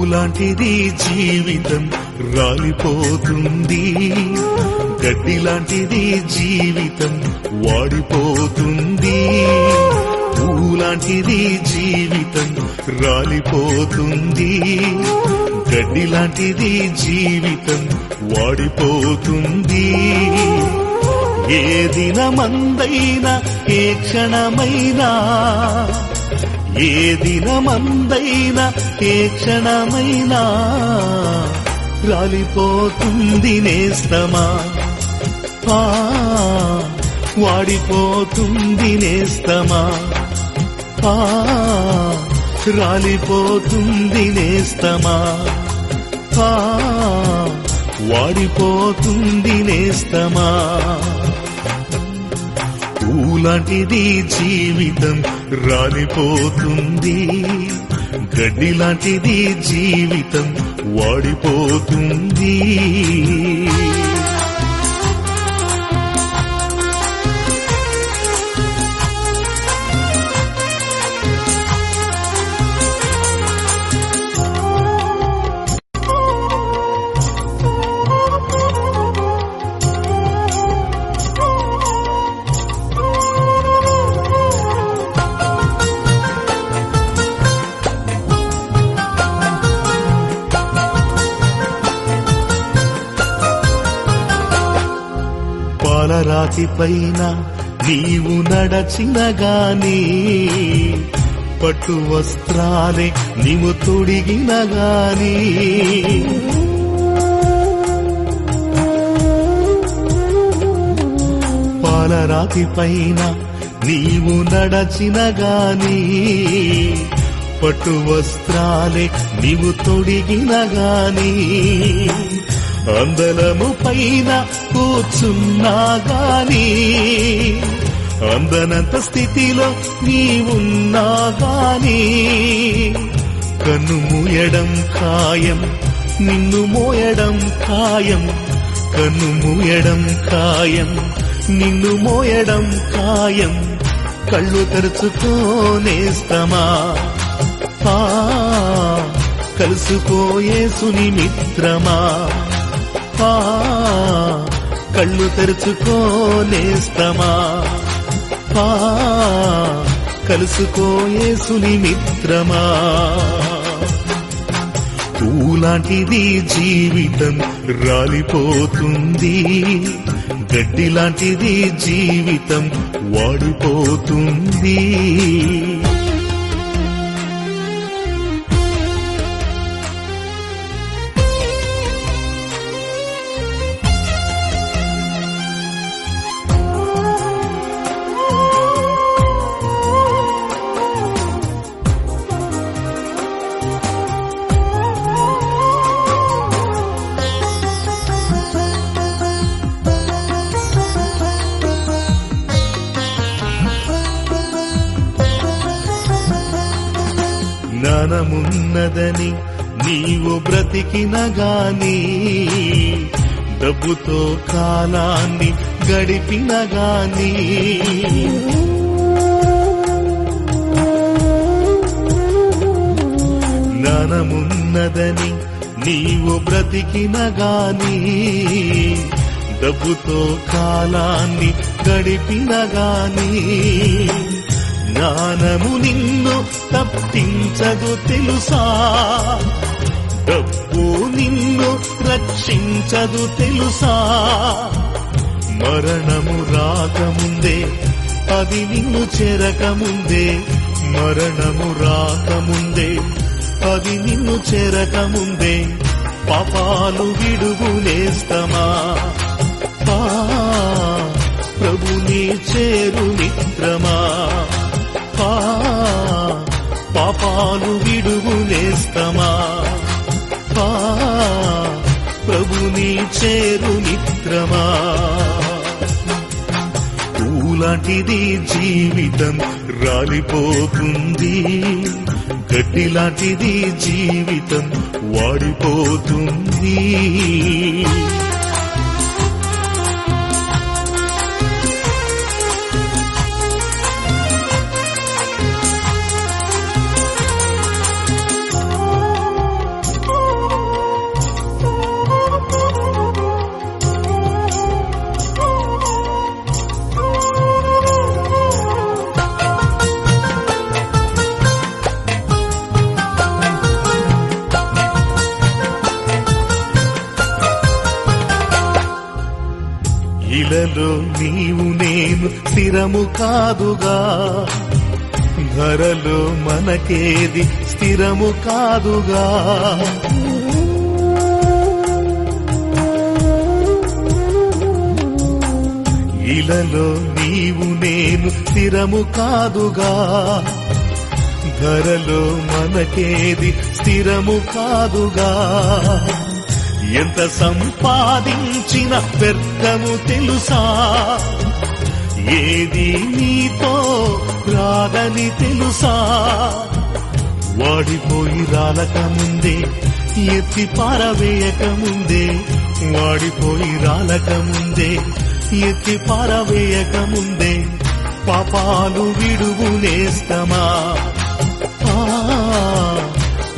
పూలాంటిది జీవితం రాలిపోతుంది, గడ్డి లాంటిది జీవితం వాడిపోతుంది. పూలాంటిది జీవితం రాలిపోతుంది, గడ్డి లాంటిది జీవితం వాడిపోతుంది. ఏ దినమందైనా ఏ క్షణమైనా, ఏ దినమందైనా ఏ క్షణమైనా రాలిపోతుంది నేస్తమా, వాడిపోతుంది నేస్తమా, రాలిపోతుంది నేస్తమా, వాడిపోతుంది నేస్తమా. పూలాంటిది జీవితం రాలిపోతుంది, గడ్డి లాంటిది జీవితం వాడిపోతుంది. పాలరాతి పైన నీవు నడచిన గాని, పట్టు వస్త్రాలే నీవు తొడిగిన గాని, పాలరాతి పైన నీవు నడచిన గాని, పట్టు వస్త్రాలే నీవు తొడిగిన గాని, అందలము పైన కూర్చున్నా గాని, అందనంత స్థితిలో నీవున్నా గాని, కన్ను మూయడం ఖాయం, నిన్ను మోయడం ఖాయం, కన్ను మూయడం ఖాయం, నిన్ను మోయడం ఖాయం. కళ్ళు తెరుచుకోనేస్తమా, కలుసుకో యేసుని మిత్రమా, కళ్ళు తెరుచుకోనేస్తమా, కలుసుకో యేసుని మిత్రమా. పూలాంటిది జీవితం రాలిపోతుంది, గడ్డి లాంటిది జీవితం వాడిపోతుంది. జ్ఞానమున్నదని నీవు బ్రతికిన గాని, డబ్బుతో కాలాన్ని గడిపిన గాని, జ్ఞానమున్నదని నీవు బ్రతికిన గాని, డబ్బుతో కాలాన్ని గడిపిన గాని, జ్ఞానము నిన్ను తప్పించదు తెలుసా, డబ్బు నిన్ను రక్షించదు తెలుసా. మరణము రాకముందే, అది నిన్ను చేరకముందే, మరణము రాకముందే, అది నిన్ను చేరకముందే, పాపాలు విడుగునేస్తమా, ప్రభుని చేరు మిత్రమా, పాపాలు విడుగునేస్తమా, ప్రభుని చేరు మిత్రమా. పూలాంటిది జీవితం రాలిపోతుంది, గడ్డి లాంటిది జీవితం వాడిపోతుంది. ఇలలో నీవు నేను స్థిరము కాదుగా, ధరలో మనకేది స్థిరము కాదుగా. ఇలలో నీవు నేను స్థిరము కాదుగా, ధరలో మనకేది స్థిరము కాదుగా. ఎంత సంపాదించిన వ్యర్థము తెలుసా, ఏది నీతో రాదని తెలుసా. వాడిపోయి రాలకముందే, ఎత్తి పారవేయకముందే, వాడిపోయి రాలకముందే, ఎత్తి పారవేయకముందే పాపాలు విడువు నేస్తమా.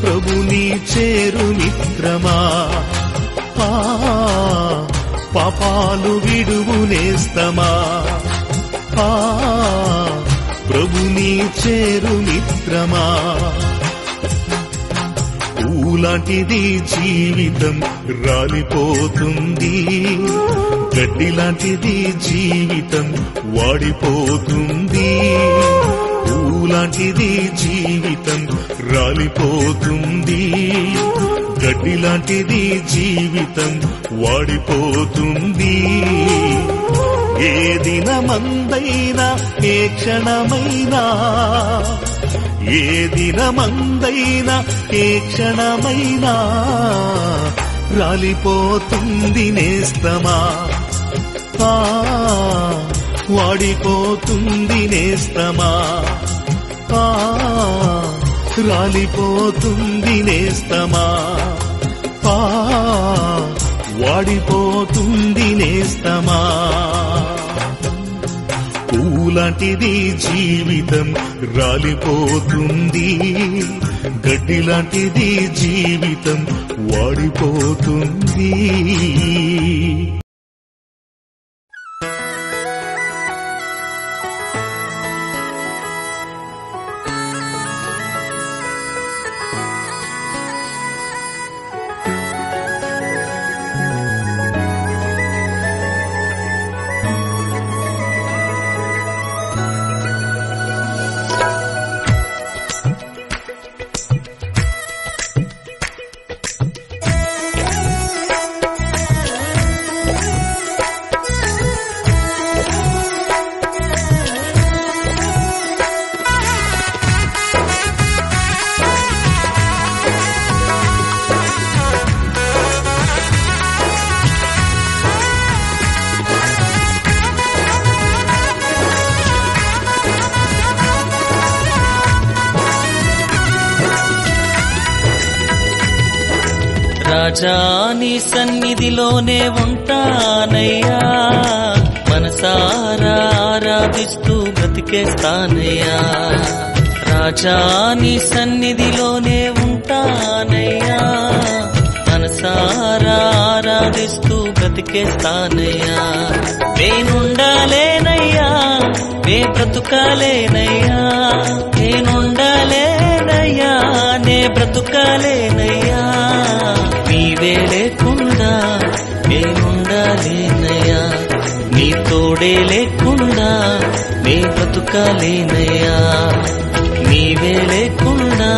ప్రభుని చేరు మిత్రమా, పాపాలు విడువు నేస్తమా. ప్రభుని చేరు మిత్రమా. పూలాంటిది జీవితం రాలిపోతుంది, గడ్డిలాంటిది జీవితం వాడిపోతుంది. పూలాంటిది జీవితం రాలిపోతుంది, గడ్డిలాంటిది జీవితం వాడిపోతుంది. ఏ దినమందైనా ఏ క్షణమైనా, ఏ దినమందైనా ఏ క్షణమైనా రాలిపోతుంది నేస్తమా. వాడిపోతుంది నేస్తమా, రాలిపోతుంది నేస్తమా, వాడిపోతుంది నేస్తమా. పూలాంటిది జీవితం రాలిపోతుంది, గడ్డిలాంటిది జీవితం వాడిపోతుంది. రాజా నీ సన్నిధిలోనే ఉంటానయ్యా, మనసారా ఆరాధిస్తూ బ్రతికేస్తానయ్యా. రాజా నీ సన్నిధిలోనే ఉంటానయ్యా, మనసారా ఆరాధిస్తూ బ్రతికేస్తానయ్యా. నేనుండాలేనయ్యా, నే బ్రతుకాలేనయ్యా, నేనుండాలేనయ్యా, నే బ్రతుకాలేనయ్యా. నీవే లేకుండా నేనుండాలేనయ్యా, నీ తోడే లేకుండా నే బ్రతుకాలేనయ్యా. నీవే లేకుండా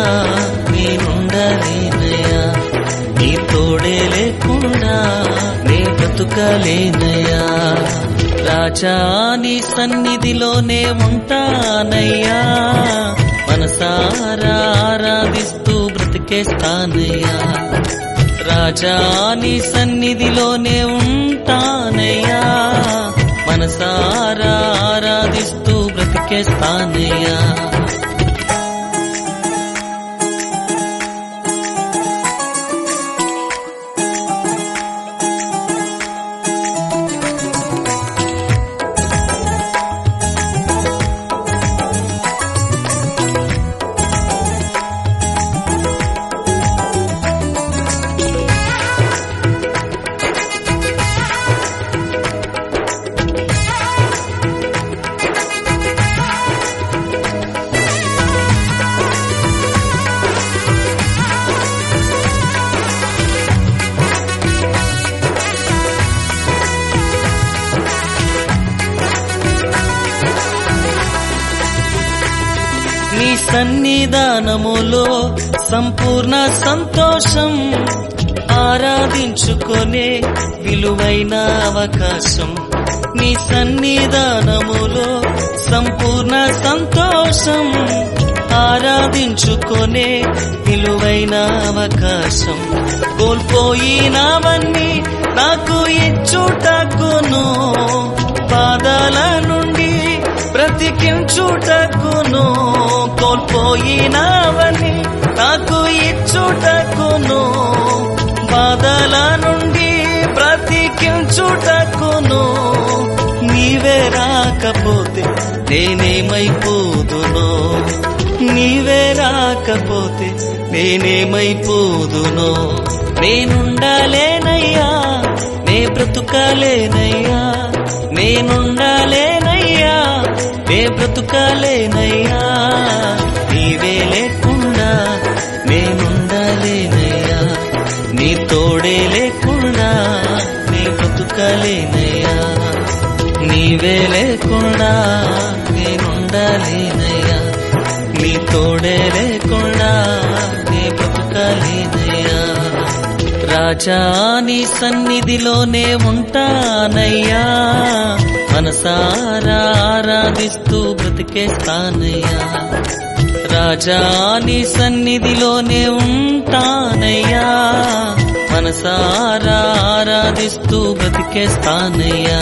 నేనుండాలేనయ్యా, నీ తోడే లేకుండా నే బ్రతుకాలేనయ్యా. రాజా నీ సన్నిధిలోనే ఉంటానయ్యా, మనసారా ఆరాధిస్తూ బ్రతికేస్తానయ్యా. రాజా నీ సన్నిధిలోనే ఉంటానయ్యా, మనసారా ఆరాధిస్తూ బ్రతికేస్తానయ్యా. సన్నిధానములో సంపూర్ణ సంతోషం, ఆరాధించుకొనే విలువైన అవకాశం. నీ సన్నిధానములో సంపూర్ణ సంతోషం, ఆరాధించుకొనే విలువైన అవకాశం. కోల్పోయినవన్నీ నాకు ఇచ్చుటకును, బాధల నుండి బ్రతికించుటకును. కోల్పోయినవన్నీ నాకు ఇచ్చుటకును, బాధల నుండి బ్రతికించుటకును. నీవే రాకపోతే నేనేమైపోదునో, నీవే రాకపోతే నేనేమైపోదునో. నేనుండాలేనయ్యా, నే బ్రతుకాలేనయ్యా, నేనుండాలేనయ్యా, నే బ్రతుకాలేనయ్యా. నీవే లేకుండా నేనుండాలేనయ్యా, నీ తోడే లేకుండా నే బ్రతుకాలేనయ్యా. నీవే లేకుండా నేనుండాలేనయ్యా, నీ తోడే లేకుండా నే బ్రతుకాలేనయ్యా. రాజా నీ సన్నిధిలోనే ఉంటానయ్యా, మనసారా ఆరాధిస్తూ బ్రతికేస్తానయ్యా. రాజా నీ సన్నిధిలోనే ఉంటానయ్యా, మనసారా ఆరాధిస్తూ బ్రతికేస్తానయ్యా.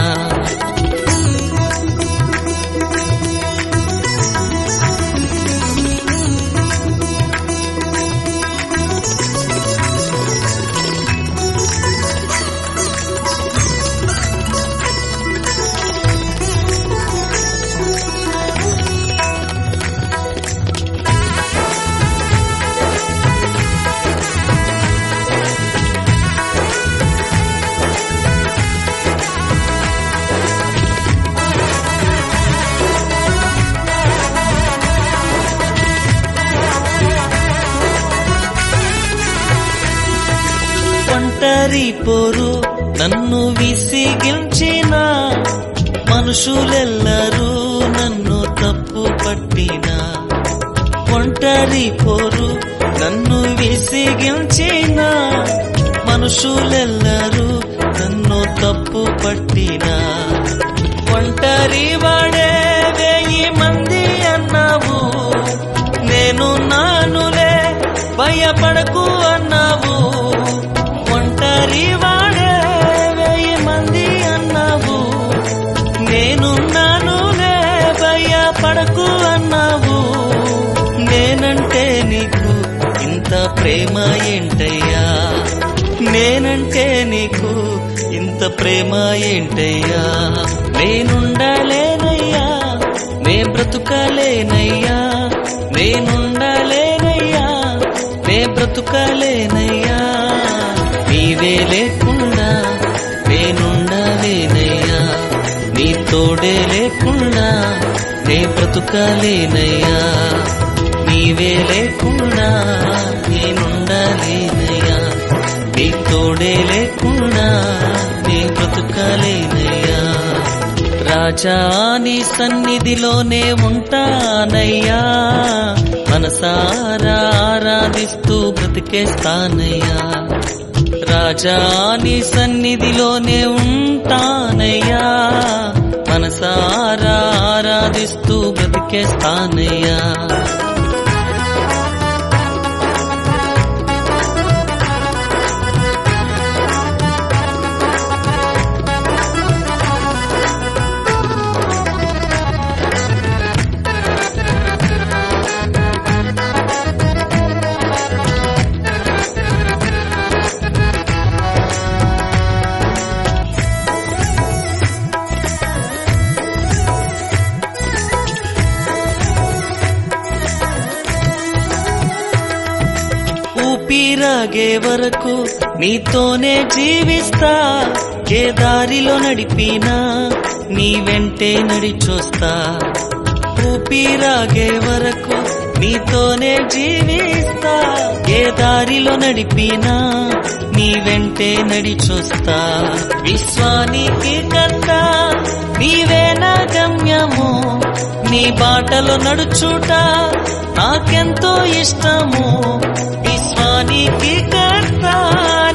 ఒంటరి పోరు నన్ను విసిగించిన, మనుషులెల్లరూ నన్ను తప్పు పట్టిన. ఒంటరి పోరు నన్ను విసిగించిన, మనుషులెల్లరూ నన్ను తప్పు పట్టిన. ఒంటరి వాడే 1000 మంది అన్నావు, నేను నానులే భయపడకు అన్నావు. ఒంటరి వాడే 1000 మంది అన్నావు, నేను నానులే భయపడకు అన్నావు. నేనంటే నీకు ఇంత ప్రేమ ఏంటయ్యా, నేనంటే నీకు ఇంత ప్రేమ ఏంటయ్యా. నేనుండాలేనయ్యా, నే బ్రతుకాలేనయ్యా, నేనుండాలేనయ్యా, నే బ్రతుకాలేనయ్యా. నీవే లేకుండా నేనుండాలేనయ్యా, నీ తోడే లేకుండా నే బ్రతుకాలేనయ్యా. నీవే లేకుండా నేనుండాలేనయ్యా, నీ తోడే లేకుండా నే బ్రతుకాలేనయ్యా. రాజా నీ సన్నిధిలోనే ఉంటానయ్యా, మనసారా ఆరాధిస్తూ బ్రతికేస్తానయ్యా. రాజా నీ సన్నిధిలోనే ఉంటానయ్యా, మనసారా ఆరాధిస్తూ బ్రతికేస్తానయ్యా. ఊపిరాగే వరకు నీతోనే జీవిస్తా, ఏ దారిలో నడిపినా నీ వెంటే నడిచొస్తా. ఊపిరాగే వరకు నీతోనే జీవిస్తా, ఏ దారిలో నడిపినా నీ వెంటే నడిచొస్తా. విశ్వానికి కర్త నీవే నా గమ్యము, నీ బాటలో నడుచుట నాకెంతో ఇష్టము. విశ్వానికి కర్త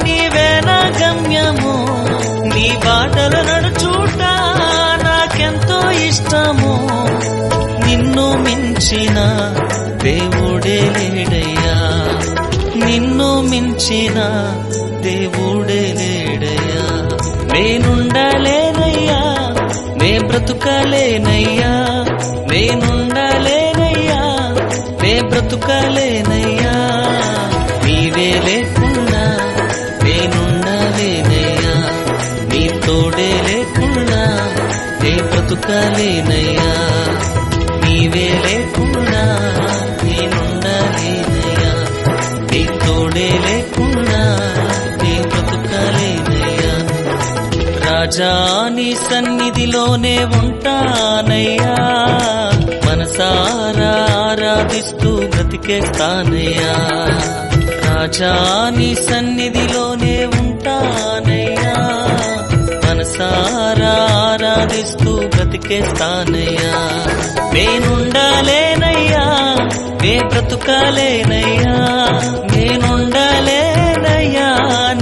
నీవేన గమ్యము. నీ బాటలు నడుచుట నాకెంతో ఇష్టము. నిన్ను మించిన దేవుడే లేడయ్యా, నిన్ను మించిన దేవుడే లేడయ్యా. నేనుండలేనయ్యా, నే బ్రతుకలేనయ్యా, నేనుండలేనయ్యా, నే బ్రతుకలేనయ్యా. నీవే లేకుండా నేనుండలేనయ్యా, నీ తోడే లేకుండా నే బ్రతుకలేనయ్యా. నీవే లేకుండా నేనుండలేనయ్యా, నీ తోడే లేకుండా నే బ్రతుకలేనయ్యా. రాజా నీ సన్నిధిలోనే ఉంటానయ్యా, మనసారా ఆరాధిస్తూ బ్రతికేస్తానయ్యా. రాజా నీ సన్నిధిలోనే ఉంటానయ్యా, మనసారా ఆరాధిస్తూ బ్రతికేస్తానయ్యా. నేనుండలేనయ్యా, నే బ్రతుకలేనయ్యా, నేనుండలేనయ్యా,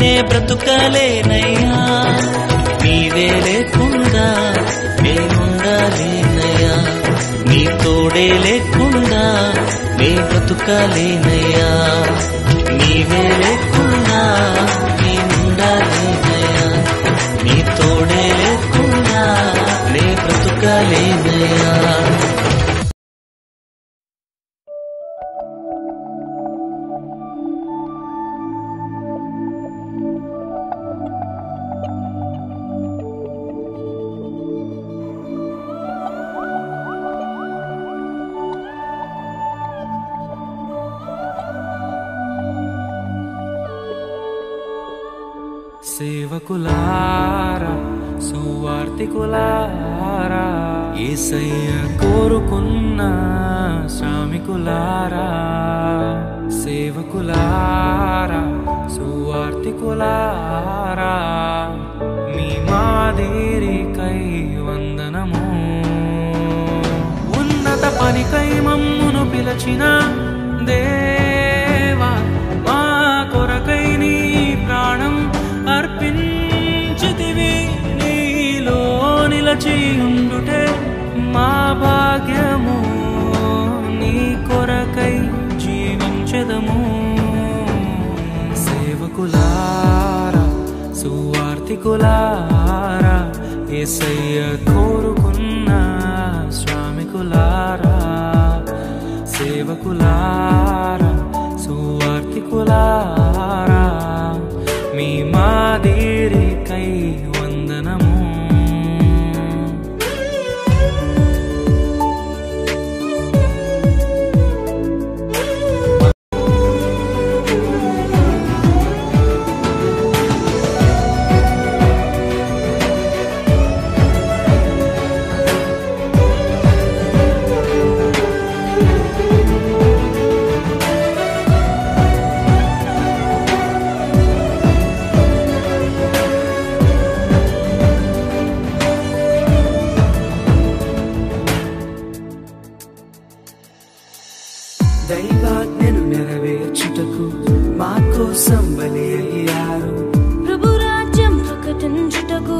నే బ్రతుకలేనయ్యా. నీవే లేకుండా నేనుండలేనయ్యా, నీ తోడే లేకుండా నే బ్రతుకలేనయ్యా. నీవే లేకుండా నేనుండలేనయ్యా, నీ తోడే లేకుండా నే బ్రతుకలేనయ్యా. సేవకులారా సువార్తికులారా, యేసయ్య కోరుకున్న శ్రామికులారా. సేవకులారా సువార్తికులారా, మీ మాదిరికై వందనము. ఉన్నత పనికై మమ్మును పిలచిన దేవా, మా కొరకై నీ ప్రాణం అర్పించితివి. నీలో నిలచి ఉండుటే మా భాగ్యము, నీ కొరకై జీవించెదము. సేవకులారా సువార్తికులారా, యేసయ్య కోరుకున్న శ్రామికులారా. సేవకులారా సువార్తికులారా, మీ మాదిరికై వందనము. దైవాజ్ఞను నెరవేర్చుటకు మా కోసం బలి అయ్యారు. ప్రభు రాజ్యం ప్రకటించుటకు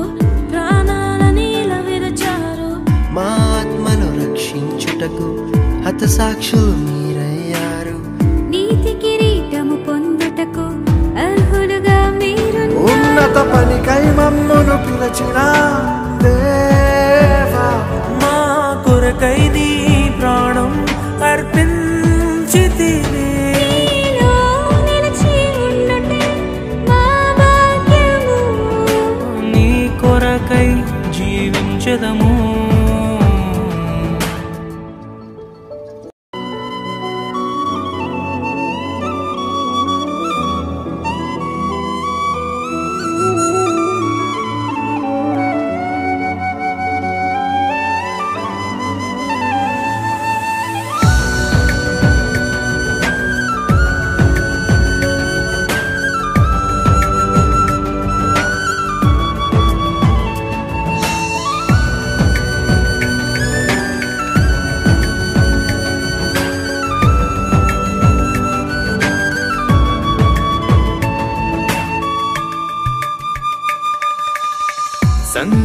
ప్రాణాలని విరచారు. మా ఆత్మను రక్షించుటకు హతసాక్షులు మీరయ్యారు. నీతి కిరీటము పొందుటకు అర్హులుగా మీరు. ఉన్నత పనికై మమ్మును పిలచిన దేవా, మా కొరకై నీ ప్రాణం అర్పించితివి. నీలో నిలిచి ఉండుటే మా భాగ్యము, నీ కొరకై జీవించెదము.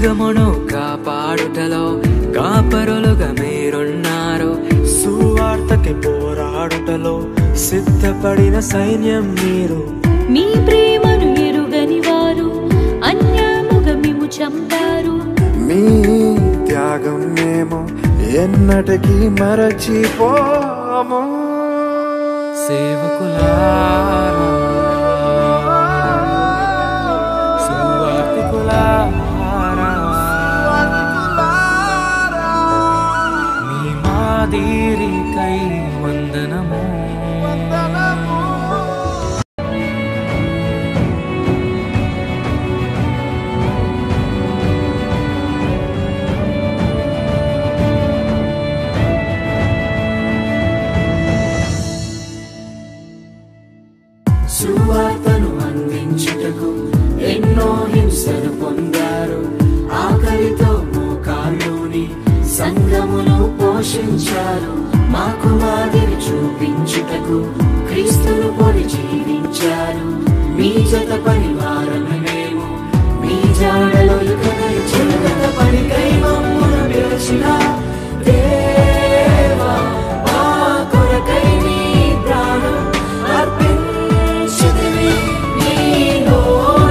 సంగమును కాపాడుటలో కాపరులుగా మీరున్నారు. సువార్తకి పోరాడుటలో సిద్ధపడిన సైన్యం మీరు. మీ ప్రేమను ఎరుగని వారు అన్యాయముగా మిమ్ము చంపారు. మీ త్యాగం మేము ఎన్నటికీ మరచిపోము. సేవకులారా, సువార్తికులారా, మీ మాదిరికై వందనము. సువార్తను అందించుటకు ఎన్నో హింసలు పొందారు. ఆకలితో మోకాళ్ళుని సంఘమును పోషించారు. మాకు మాదిరి చూపించుటకు క్రీస్తును పొడి జీవించారు. మీ జత పరివారము మేము, మీ జాడలో చిరుగత పనికై మమ్మును పిలిచిన దేవా, మా కొరకై నీ ప్రాణం అర్పించితివి. నీలో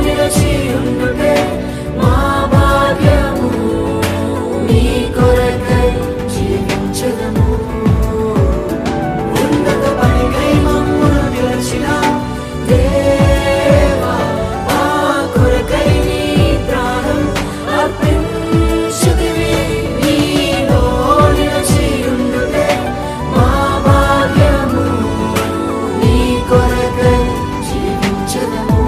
నిలిచి ఉండుటే మా భాగ్యము, నీ కొరకై జీవించదము. ఉన్నత పనికై మమ్మును పిలిచిన దేవా, మా కొరకై నీ ప్రాణం అర్పించితివి. నీలో నిలిచి ఉండుటే మా భాగ్యము, నీ కొరకై జీవించదము.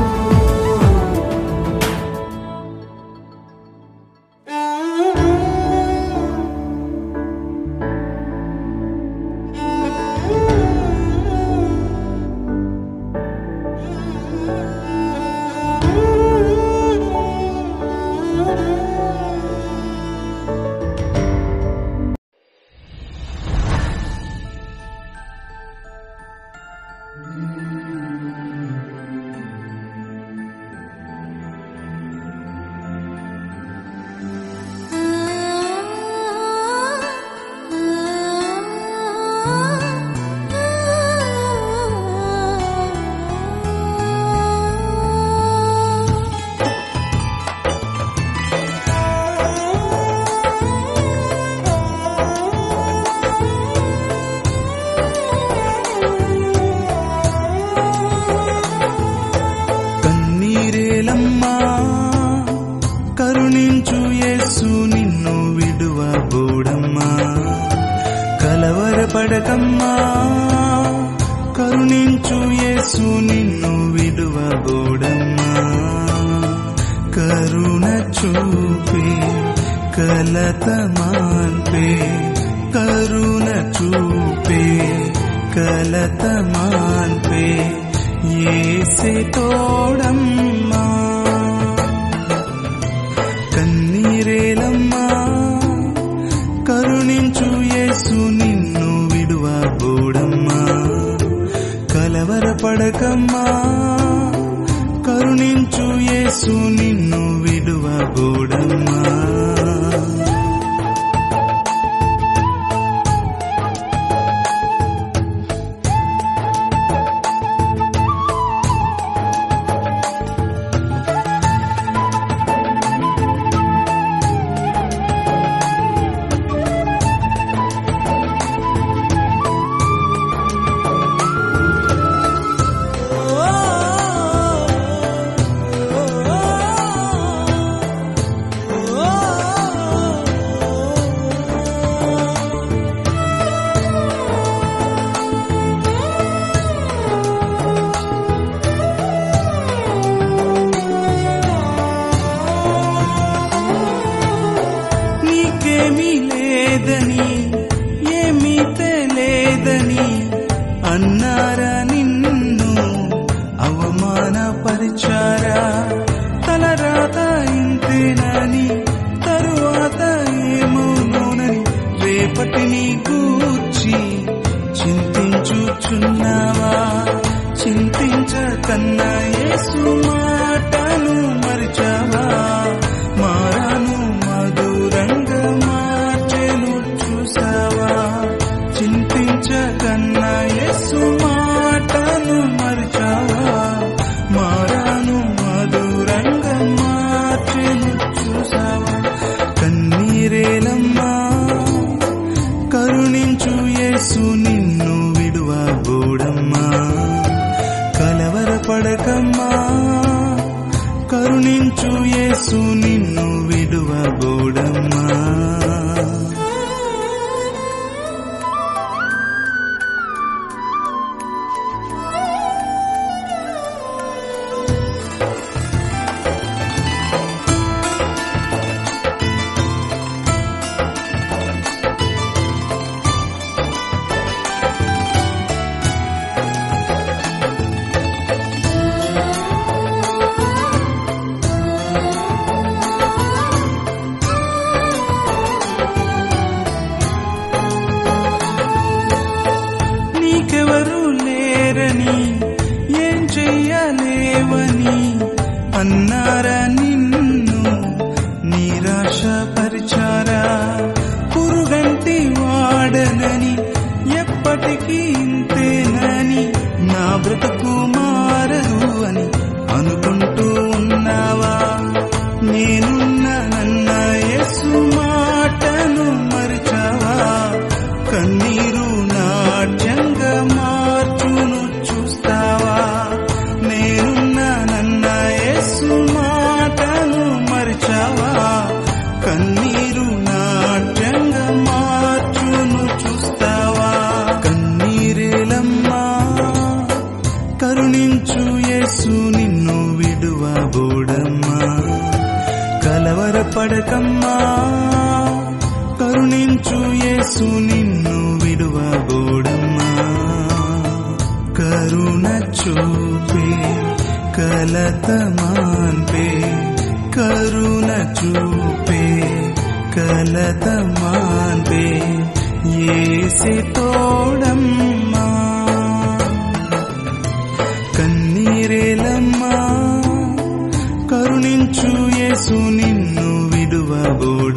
కన్నీరేలమ్మా కరుణించు యేసు నిన్ను విడువబోడమ్మా. కలవరపడకమ్మా కరుణించు యేసు నిన్ను విడువబోడమ్మా. కరుణ చూపే కలత మాన్పే, కరుణ చూపే కలత మాన్పే యేసే తోడమ్మా. కన్నీరేలమ్మా కరుణించు యేసు నిన్ను విడువబోడమ్మా. కలవరపడకమ్మా కరుణించు యేసు నిన్ను విడువబోడమ్మా. ఏమీ తెలియదని అన్నారా నిన్ను అవమానపరిచారా. తలరాత ఇంతేనని తరువాత ఏమోనని రేపటిని గూర్చి చింతించుచున్నావా. చింతించకన్నా యేసు మాటను మరిచావా. మారాను కలవరపడకమ్మా, కరుణించు యేసు నిన్ను విడువబోడమ్మా. నీకెవరు లేరని ఏం చెయ్యలేవని అన్నారా నిన్ను నిరాశపరిచారా, పురుగంటి వాడనని ఎప్పటికీ ఇంతేనని నా బ్రతుకు మారదు అని అనుకుంటూ ఉన్నావా, నేనున్నానన్న యేసు మాటను మరిచావా, కన్నీరు నాట్యంగా మార్చును చూస్తావా, నేనున్నానన్న యేసు మాటను మరిచావా, కన్నీరు నాట్యంగా మార్చును చూస్తావా. కన్నీరేలమ్మా, కరుణించు యేసు నిన్ను విడువబోడమ్మా. కలవరపడకమ్మా, కరుణించు యేసు నిన్ను విడువబోడమ్మా. కరుణ చూపే కలత మాన్పే, కరుణ చూపే కలత మాన్పే యేసే తోడమ్మా. కన్నీరేలమ్మా, కరుణించు యేసు నిన్ను విడువబోడ